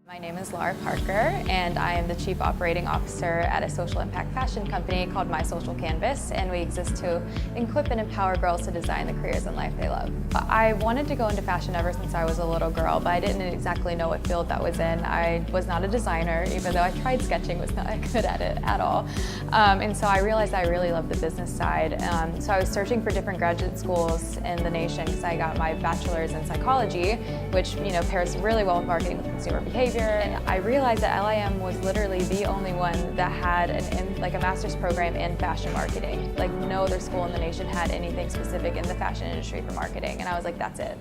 My name is Laura Parker, and I am the Chief Operating Officer at a social impact fashion company called My Social Canvas, and we exist to equip and empower girls to design the careers and life they love. I wanted to go into fashion ever since I was a little girl, but I didn't exactly know what field that was in. I was not a designer, even though I tried sketching, was not good at it at all. And so I realized I really loved the business side. So I was searching for different graduate schools in the nation because I got my bachelor's in psychology, which pairs really well with marketing with consumer behavior. And I realized that LIM was literally the only one that had a master's program in fashion marketing. Like no other school in the nation had anything specific in the fashion industry for marketing. And I was like, that's it.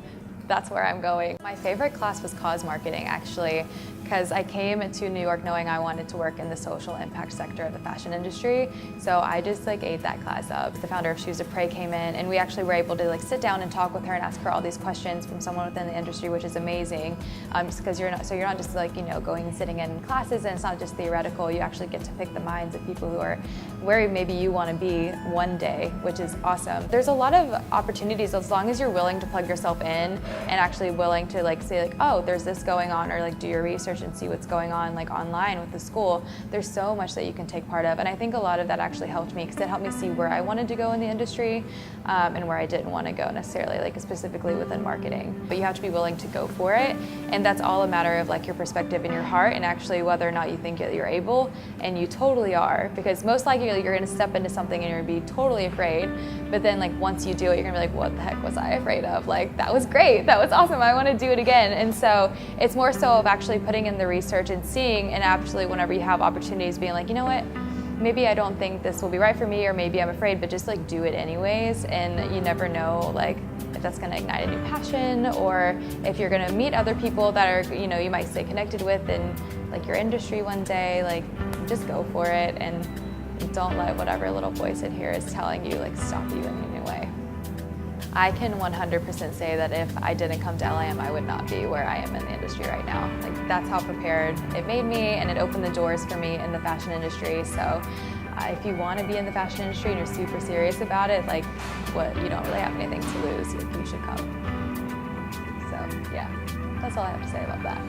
That's where I'm going. My favorite class was cause marketing, actually, because I came to New York knowing I wanted to work in the social impact sector of the fashion industry. So I just ate that class up. The founder of Shoes of Prey came in, and we actually were able to sit down and talk with her and ask her all these questions from someone within the industry, which is amazing. Just because you're not just going and sitting in classes, and it's not just theoretical. You actually get to pick the minds of people who are where maybe you want to be one day, which is awesome. There's a lot of opportunities as long as you're willing to plug yourself in and actually willing to say oh, there's this going on, or do your research and see what's going on online with the school. There's so much that you can take part of, and I think a lot of that actually helped me because it helped me see where I wanted to go in the industry and where I didn't want to go necessarily, specifically within marketing. But you have to be willing to go for it, and that's all a matter of your perspective and your heart, and actually whether or not you think that you're able, and you totally are, because most likely you're going to step into something and you're going to be totally afraid, but then once you do it, you're going to be like, what the heck was I afraid of? That was great, that was awesome, I want to do it again. And so it's more so of actually putting in the research and seeing, and actually whenever you have opportunities being you know what, maybe I don't think this will be right for me, or maybe I'm afraid, but just do it anyways. And you never know if that's going to ignite a new passion, or if you're going to meet other people that are you might stay connected with in your industry one day. Just go for it, and don't let whatever little voice in here is telling you stop you in any way. I can 100% say that if I didn't come to LIM, I would not be where I am in the industry right now. That's how prepared it made me, and it opened the doors for me in the fashion industry. So if you want to be in the fashion industry and you're super serious about it, you don't really have anything to lose, you should come. So yeah, that's all I have to say about that.